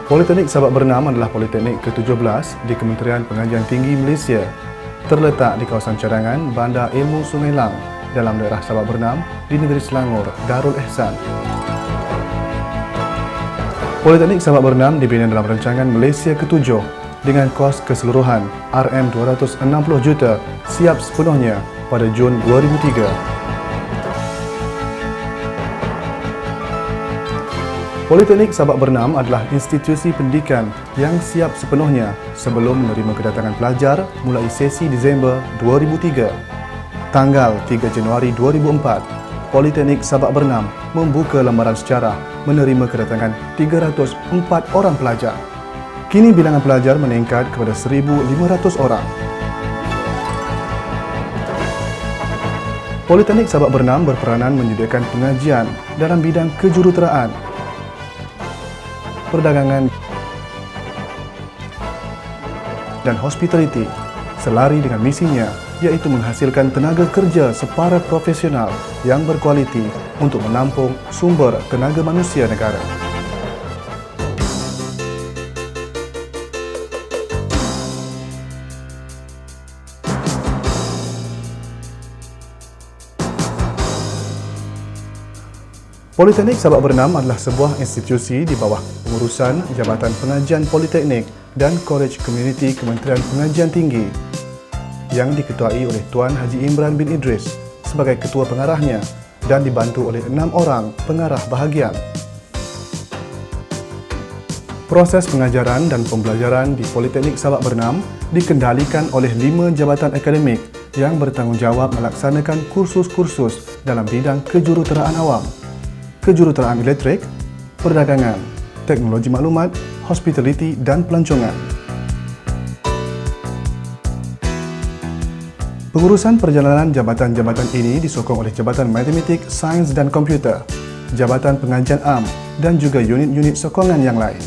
Politeknik Sabak Bernam adalah politeknik ke-17 di Kementerian Pengajian Tinggi Malaysia. Terletak di kawasan cadangan Bandar Ilmu Sungai Lang dalam daerah Sabak Bernam di negeri Selangor, Darul Ehsan. Politeknik Sabak Bernam dibina dalam rancangan Malaysia ke-7 dengan kos keseluruhan RM260 juta siap sepenuhnya pada Jun 2003. Politeknik Sabak Bernam adalah institusi pendidikan yang siap sepenuhnya sebelum menerima kedatangan pelajar mulai sesi Disember 2003. Tanggal 3 Januari 2004, Politeknik Sabak Bernam membuka lembaran sejarah menerima kedatangan 304 orang pelajar. Kini bilangan pelajar meningkat kepada 1,500 orang. Politeknik Sabak Bernam berperanan menyediakan pengajian dalam bidang kejuruteraan, perdagangan dan hospitality selari dengan misinya iaitu menghasilkan tenaga kerja separa profesional yang berkualiti untuk menampung sumber tenaga manusia negara. Politeknik Sabak Bernam adalah sebuah institusi di bawah pengurusan Jabatan Pengajian Politeknik dan College Community Kementerian Pengajian Tinggi yang diketuai oleh Tuan Haji Imran bin Idris sebagai ketua pengarahnya dan dibantu oleh 6 orang pengarah bahagian. Proses pengajaran dan pembelajaran di Politeknik Sabak Bernam dikendalikan oleh 5 jabatan akademik yang bertanggungjawab melaksanakan kursus-kursus dalam bidang kejuruteraan awam, kejuruteraan elektrik, perdagangan, teknologi maklumat, hospitality dan pelancongan. Pengurusan perjalanan jabatan-jabatan ini disokong oleh Jabatan Matematik, Sains dan Komputer, Jabatan Pengajian Am dan juga unit-unit sokongan yang lain.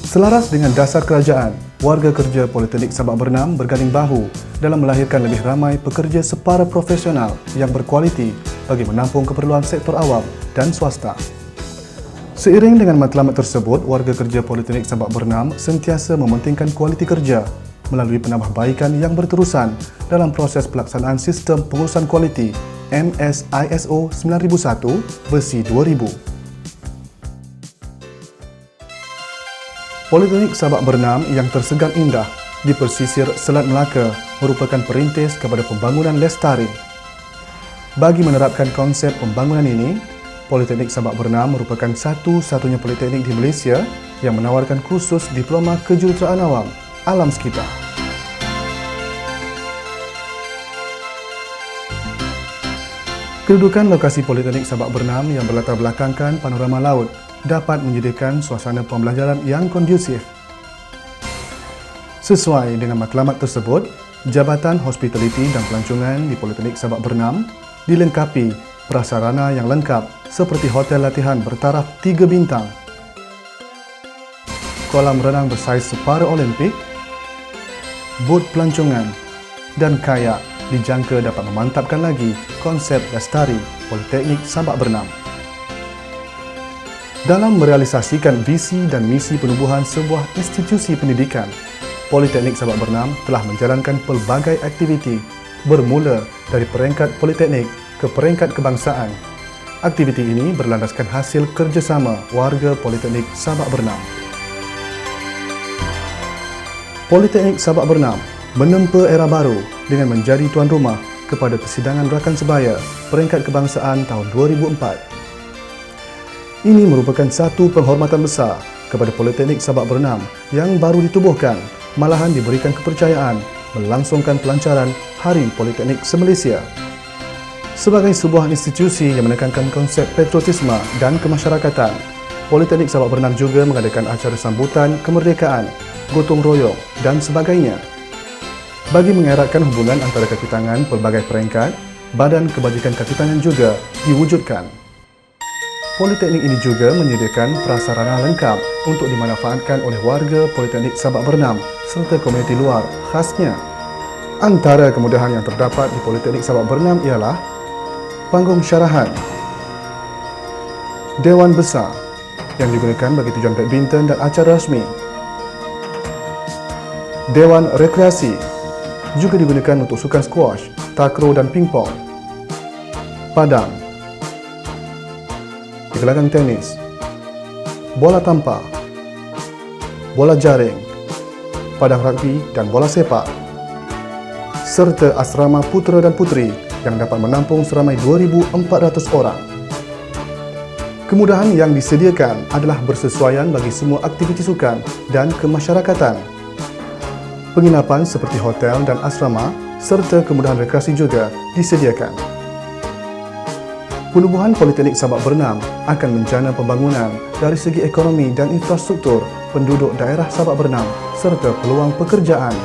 Selaras dengan dasar kerajaan, warga kerja Politeknik Sabak Bernam berganding bahu dalam melahirkan lebih ramai pekerja separa profesional yang berkualiti bagi menampung keperluan sektor awam dan swasta. Seiring dengan matlamat tersebut, warga kerja Politeknik Sabak Bernam sentiasa mementingkan kualiti kerja melalui penambahbaikan yang berterusan dalam proses pelaksanaan sistem pengurusan kualiti MS-ISO 9001 versi 2000. Politeknik Sabak Bernam yang tersegang indah di pesisir Selat Melaka merupakan perintis kepada pembangunan lestari. Bagi menerapkan konsep pembangunan ini, Politeknik Sabak Bernam merupakan satu-satunya politeknik di Malaysia yang menawarkan kursus Diploma Kejuruteraan Awam Alam Sekitar. Kedudukan lokasi Politeknik Sabak Bernam yang berlatar belakangkan panorama laut dapat menyediakan suasana pembelajaran yang kondusif. Sesuai dengan matlamat tersebut, Jabatan Hospitality dan Pelancongan di Politeknik Sabak Bernam dilengkapi prasarana yang lengkap seperti hotel latihan bertaraf 3 bintang, kolam renang bersaiz separa Olimpik, bot pelancongan dan kayak dijangka dapat memantapkan lagi konsep lestari Politeknik Sabak Bernam. Dalam merealisasikan visi dan misi penubuhan sebuah institusi pendidikan, Politeknik Sabak Bernam telah menjalankan pelbagai aktiviti bermula dari peringkat politeknik ke peringkat kebangsaan. Aktiviti ini berlandaskan hasil kerjasama warga Politeknik Sabak Bernam. Politeknik Sabak Bernam menempa era baru dengan menjadi tuan rumah kepada Persidangan Rakan Sebaya peringkat kebangsaan tahun 2004. Ini merupakan satu penghormatan besar kepada Politeknik Sabak Bernam yang baru ditubuhkan, malahan diberikan kepercayaan melangsungkan pelancaran Hari Politeknik se-Malaysia. Sebagai sebuah institusi yang menekankan konsep patriotisme dan kemasyarakatan, Politeknik Sabak Bernam juga mengadakan acara sambutan kemerdekaan, gotong royong dan sebagainya. Bagi mengeratkan hubungan antara kaki tangan pelbagai peringkat, Badan Kebajikan Kaki Tangan juga diwujudkan. Politeknik ini juga menyediakan prasarana lengkap untuk dimanfaatkan oleh warga Politeknik Sabak Bernam serta komuniti luar khasnya. Antara kemudahan yang terdapat di Politeknik Sabak Bernam ialah panggung syarahan, Dewan Besar yang digunakan bagi tujuan badminton dan acara rasmi. Dewan Rekreasi juga digunakan untuk sukan squash, takraw dan pingpong. Padang, gelanggang tenis, bola tampar, bola jaring, padang rugby dan bola sepak, serta asrama putera dan puteri yang dapat menampung seramai 2,400 orang. Kemudahan yang disediakan adalah bersesuaian bagi semua aktiviti sukan dan kemasyarakatan. Penginapan seperti hotel dan asrama serta kemudahan rekreasi juga disediakan. Penubuhan Politeknik Sabak Bernam akan menjana pembangunan dari segi ekonomi dan infrastruktur penduduk daerah Sabak Bernam serta peluang pekerjaan.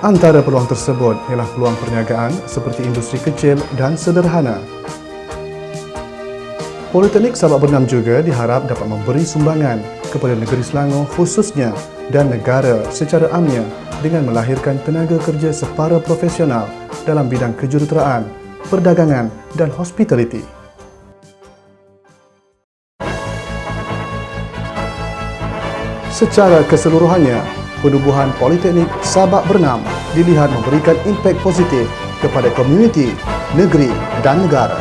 Antara peluang tersebut ialah peluang perniagaan seperti industri kecil dan sederhana. Politeknik Sabak Bernam juga diharap dapat memberi sumbangan kepada negeri Selangor khususnya dan negara secara amnya dengan melahirkan tenaga kerja separa profesional dalam bidang kejuruteraan, perdagangan dan hospitality. Secara keseluruhannya, penubuhan Politeknik Sabak Bernam dilihat memberikan impak positif kepada komuniti, negeri dan negara.